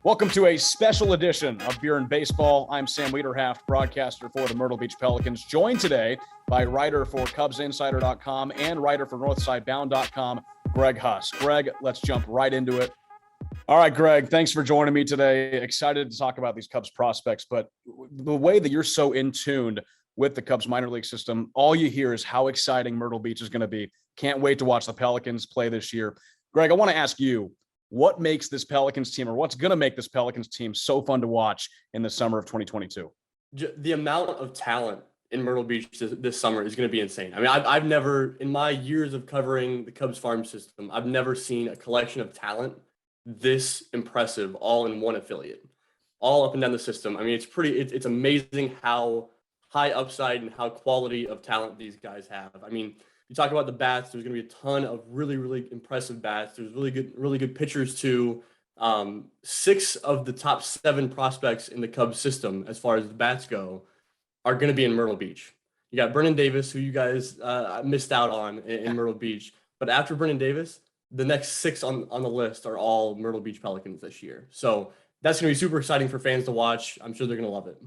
Welcome to a special edition of Beer and Baseball. I'm Sam Wiederhaft, broadcaster for the Myrtle Beach Pelicans, joined today by writer for CubsInsider.com and writer for NorthsideBound.com, Greg Huss. Greg, let's jump right into it. All right, Greg, thanks for joining me today. Excited to talk about these Cubs prospects, but the way that you're so in tune with the Cubs minor league system, all you hear is how exciting Myrtle Beach is going to be. Can't wait to watch the Pelicans play this year. Greg, I want to ask you, what makes this Pelicans team, or what's going to make this Pelicans team so fun to watch in the summer of 2022? The amount of talent in Myrtle Beach this summer is going to be insane. I mean, I've never, in my years of covering the Cubs farm system, I've never seen a collection of talent this impressive all in one affiliate, all up and down the system. I mean, it's amazing how high upside and how quality of talent these guys have. I mean, you talk about the bats, there's going to be a ton of really, really impressive bats. There's really good pitchers too. 6 of the top 7 prospects in the Cubs system, as far as the bats go, are going to be in Myrtle Beach. You got Brennan Davis, who you guys missed out on in Myrtle Beach. But after Brennan Davis, the next 6 on the list are all Myrtle Beach Pelicans this year. So that's going to be super exciting for fans to watch. I'm sure they're going to love it.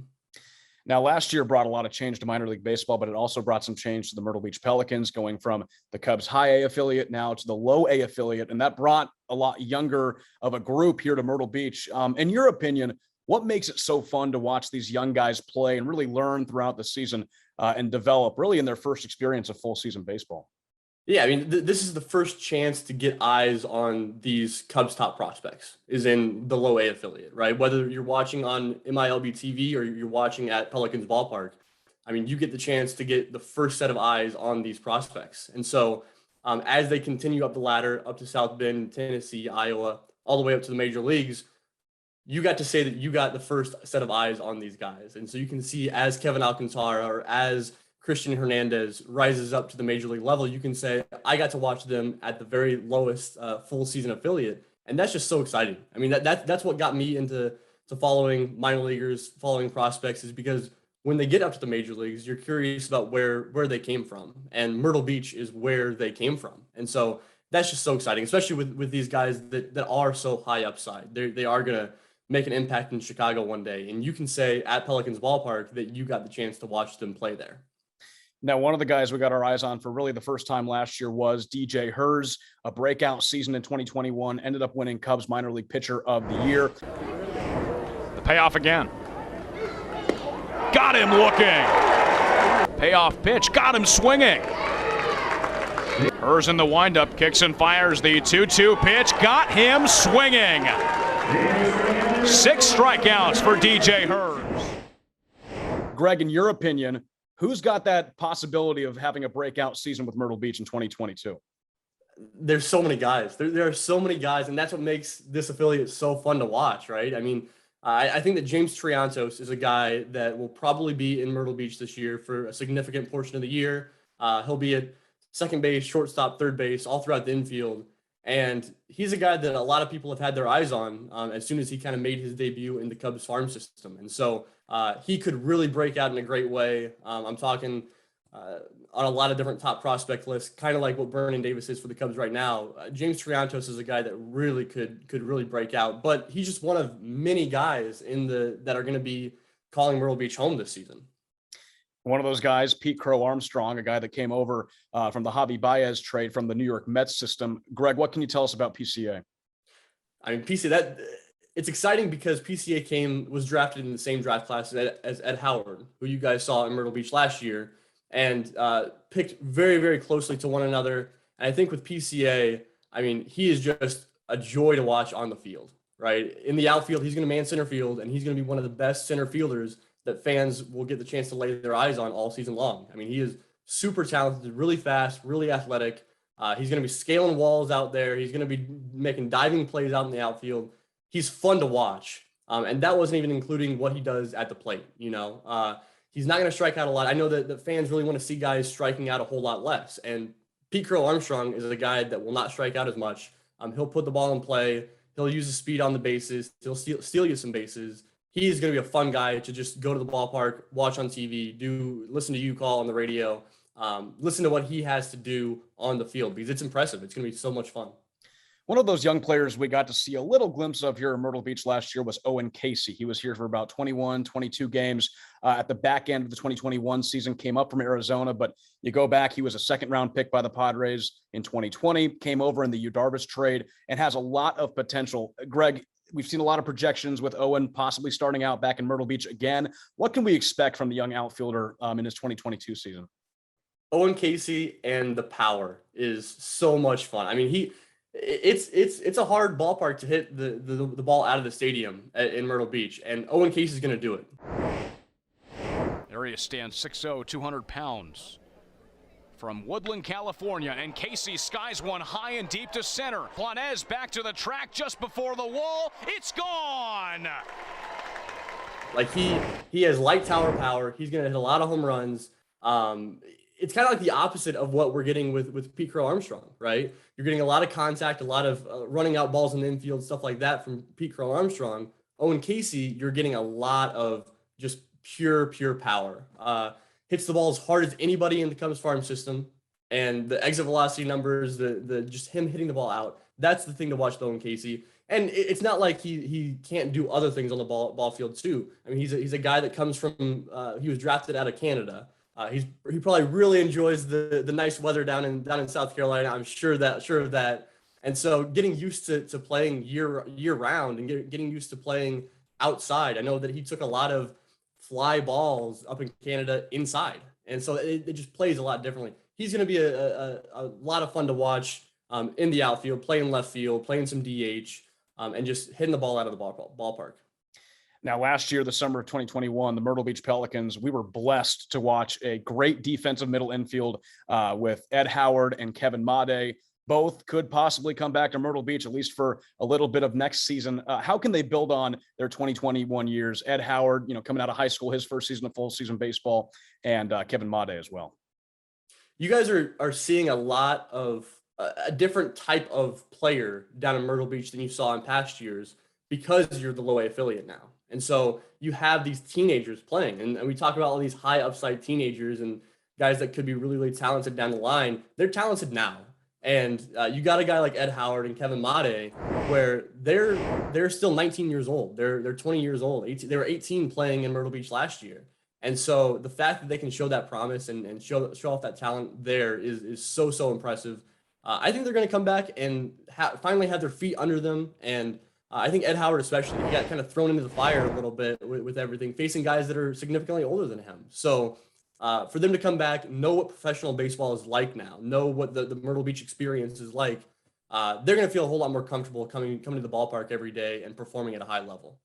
Now, last year brought a lot of change to minor league baseball, but it also brought some change to the Myrtle Beach Pelicans, going from the Cubs high A affiliate now to the low A affiliate. And that brought a lot younger of a group here to Myrtle Beach. In your opinion, what makes it so fun to watch these young guys play and really learn throughout the season and develop really in their first experience of full season baseball? Yeah, I mean, this is the first chance to get eyes on these Cubs top prospects is in the low A affiliate, right? Whether you're watching on MILB TV or you're watching at Pelicans Ballpark, I mean, you get the chance to get the first set of eyes on these prospects. And so as they continue up the ladder, up to South Bend, Tennessee, Iowa, all the way up to the major leagues, you got to say that you got the first set of eyes on these guys. And so you can see as Kevin Alcantara or as Christian Hernandez rises up to the major league level, you can say, I got to watch them at the very lowest full season affiliate. And that's just so exciting. I mean, that's what got me into following minor leaguers, following prospects, is because when they get up to the major leagues, you're curious about where they came from. And Myrtle Beach is where they came from. And so that's just so exciting, especially with these guys that are so high upside. They are going to make an impact in Chicago one day. And you can say at Pelicans Ballpark that you got the chance to watch them play there. Now, one of the guys we got our eyes on for really the first time last year was DJ Huss, a breakout season in 2021, ended up winning Cubs minor league pitcher of the year. The payoff again. Got him looking. Payoff pitch, got him swinging. Huss in the windup, kicks and fires the 2-2 pitch, got him swinging. 6 strikeouts for DJ Huss. Greg, in your opinion, who's got that possibility of having a breakout season with Myrtle Beach in 2022? There's so many guys. There are so many guys, and that's what makes this affiliate so fun to watch, right? I mean, I think that James Tristanos is a guy that will probably be in Myrtle Beach this year for a significant portion of the year. He'll be at second base, shortstop, third base, all throughout the infield. And he's a guy that a lot of people have had their eyes on as soon as he kind of made his debut in the Cubs farm system. And so he could really break out in a great way. I'm talking on a lot of different top prospect lists, kind of like what Brennan Davis is for the Cubs right now. James Tristanos is a guy that really could really break out, but he's just one of many guys that are going to be calling Myrtle Beach home this season. One of those guys, Pete Crow Armstrong, a guy that came over from the Javi Baez trade from the New York Mets system. Greg, what can you tell us about PCA? I mean, PCA, it's exciting because PCA was drafted in the same draft class as Ed Howard, who you guys saw in Myrtle Beach last year, and picked very, very closely to one another. And I think with PCA, I mean, he is just a joy to watch on the field, right? In the outfield, he's going to man center field, and he's going to be one of the best center fielders that fans will get the chance to lay their eyes on all season long. I mean, he is super talented, really fast, really athletic. He's going to be scaling walls out there. He's going to be making diving plays out in the outfield. He's fun to watch. And that wasn't even including what he does at the plate. You know, he's not going to strike out a lot. I know that the fans really want to see guys striking out a whole lot less. And Pete Crow Armstrong is a guy that will not strike out as much. He'll put the ball in play. He'll use his speed on the bases. He'll steal you some bases. He's going to be a fun guy to just go to the ballpark, watch on TV, listen to you call on the radio, listen to what he has to do on the field, because it's impressive. It's going to be so much fun. One of those young players we got to see a little glimpse of here in Myrtle Beach last year was Owen Case. He was here for about 21, 22 games at the back end of the 2021 season, came up from Arizona, but you go back, he was a second-round pick by the Padres in 2020, came over in the Udarvis trade, and has a lot of potential. Greg, we've seen a lot of projections with Owen possibly starting out back in Myrtle Beach again. What can we expect from the young outfielder in his 2022 season? Owen Casey and the power is so much fun. I mean, it's a hard ballpark to hit the ball out of the stadium in Myrtle Beach, and Owen Casey is going to do it. There he stands, 6'0", 200 pounds. From Woodland, California, and Casey skies one high and deep to center. Planez back to the track just before the wall. It's gone! Like, he has light tower power. He's going to hit a lot of home runs. It's kind of like the opposite of what we're getting with Pete Crow Armstrong, right? You're getting a lot of contact, a lot of running out balls in the infield, stuff like that from Pete Crow Armstrong. Owen Casey, you're getting a lot of just pure power. Hits the ball as hard as anybody in the Cubs farm system, and the exit velocity numbers, the just him hitting the ball out. That's the thing to watch with Owen Casey. And it's not like he can't do other things on the ball field too. I mean, he's a guy that comes from he was drafted out of Canada. He probably really enjoys the nice weather down in South Carolina. I'm sure of that. And so getting used to playing year round and getting used to playing outside. I know that he took a lot of fly balls up in Canada inside, and so it just plays a lot differently. He's going to be a lot of fun to watch in the outfield, playing left field, playing some DH, and just hitting the ball out of the ballpark. Now, last year, the summer of 2021, the Myrtle Beach Pelicans, we were blessed to watch a great defensive middle infield with Ed Howard and Kevin Made. Both could possibly come back to Myrtle Beach, at least for a little bit of next season. How can they build on their 2021 years? Ed Howard, coming out of high school, his first season of full season baseball, and Kevin Made as well. You guys are seeing a lot of a different type of player down in Myrtle Beach than you saw in past years because you're the low A affiliate now. And so you have these teenagers playing, and we talk about all these high upside teenagers and guys that could be really, really talented down the line. They're talented now. And you got a guy like Ed Howard and Kevin Made, where they're still 19 years old. They're 20 years old. They were 18 playing in Myrtle Beach last year. And so the fact that they can show that promise and show off that talent there is so impressive. I think they're going to come back and finally have their feet under them. And I think Ed Howard especially, he got kind of thrown into the fire a little bit with everything, facing guys that are significantly older than him. So for them to come back, know what professional baseball is like now, know what the Myrtle Beach experience is like, they're going to feel a whole lot more comfortable coming to the ballpark every day and performing at a high level.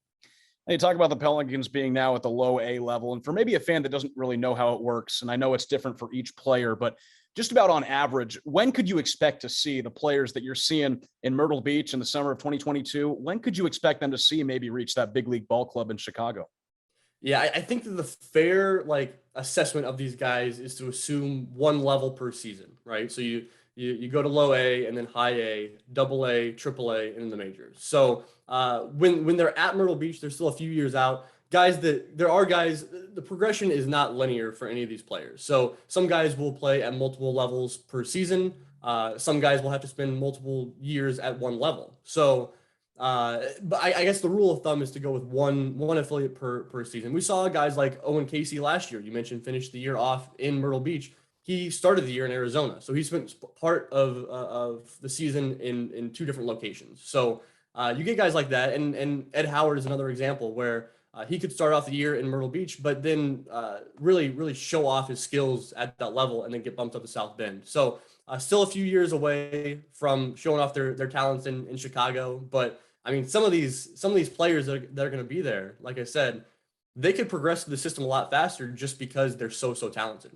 You talk about the Pelicans being now at the low A level, and for maybe a fan that doesn't really know how it works, and I know it's different for each player, but just about on average, when could you expect to see the players that you're seeing in Myrtle Beach in the summer of 2022? When could you expect them to see maybe reach that big league ball club in Chicago? Yeah, I think that the fair assessment of these guys is to assume one level per season, right? So you go to low A and then high A, double A, triple A, and in the majors. So when they're at Myrtle Beach, they're still a few years out. The progression is not linear for any of these players. So some guys will play at multiple levels per season. Some guys will have to spend multiple years at one level. So, but I guess the rule of thumb is to go with one affiliate per season. We saw guys like Owen Casey last year. You mentioned finished the year off in Myrtle Beach. He started the year in Arizona, so he spent part of the season in two different locations. So you get guys like that, and Ed Howard is another example where he could start off the year in Myrtle Beach, but then really show off his skills at that level and then get bumped up to South Bend. So still a few years away from showing off their talents in Chicago. But I mean, some of these players that are going to be there, like I said, they could progress through the system a lot faster just because they're so talented.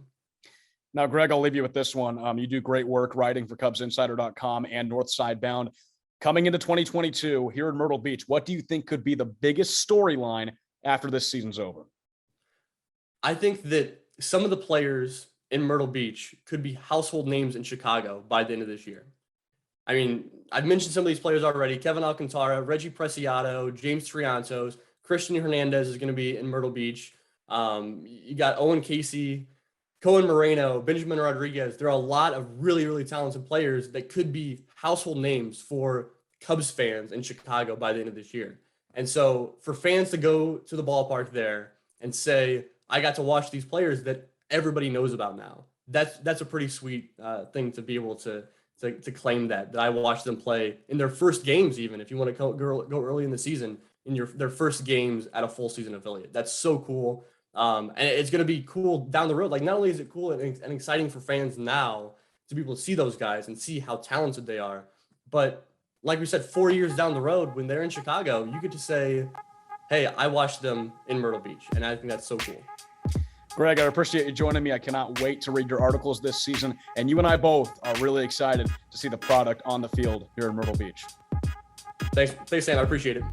Now, Greg, I'll leave you with this one. You do great work writing for CubsInsider.com and Northside Bound. Coming into 2022 here in Myrtle Beach, what do you think could be the biggest storyline after this season's over? I think that some of the players in Myrtle Beach could be household names in Chicago by the end of this year. I mean, I've mentioned some of these players already: Kevin Alcantara, Reggie Preciado, James Tristanos, Christian Hernandez is going to be in Myrtle Beach. You got Owen Casey, Cohen Moreno, Benjamin Rodriguez. There are a lot of really talented players that could be household names for Cubs fans in Chicago by the end of this year. And so for fans to go to the ballpark there and say, I got to watch these players that everybody knows about now, that's a pretty sweet thing to be able to claim that I watched them play in their first games, even if you want to go early in the season, in their first games at a full season affiliate. That's so cool. And it's going to be cool down the road. Like, not only is it cool and exciting for fans now to be able to see those guys and see how talented they are, but like we said, 4 years down the road, when they're in Chicago, you get to say, hey, I watched them in Myrtle Beach. And I think that's so cool. Greg, I appreciate you joining me. I cannot wait to read your articles this season. And you and I both are really excited to see the product on the field here in Myrtle Beach. Thanks, Sam. I appreciate it.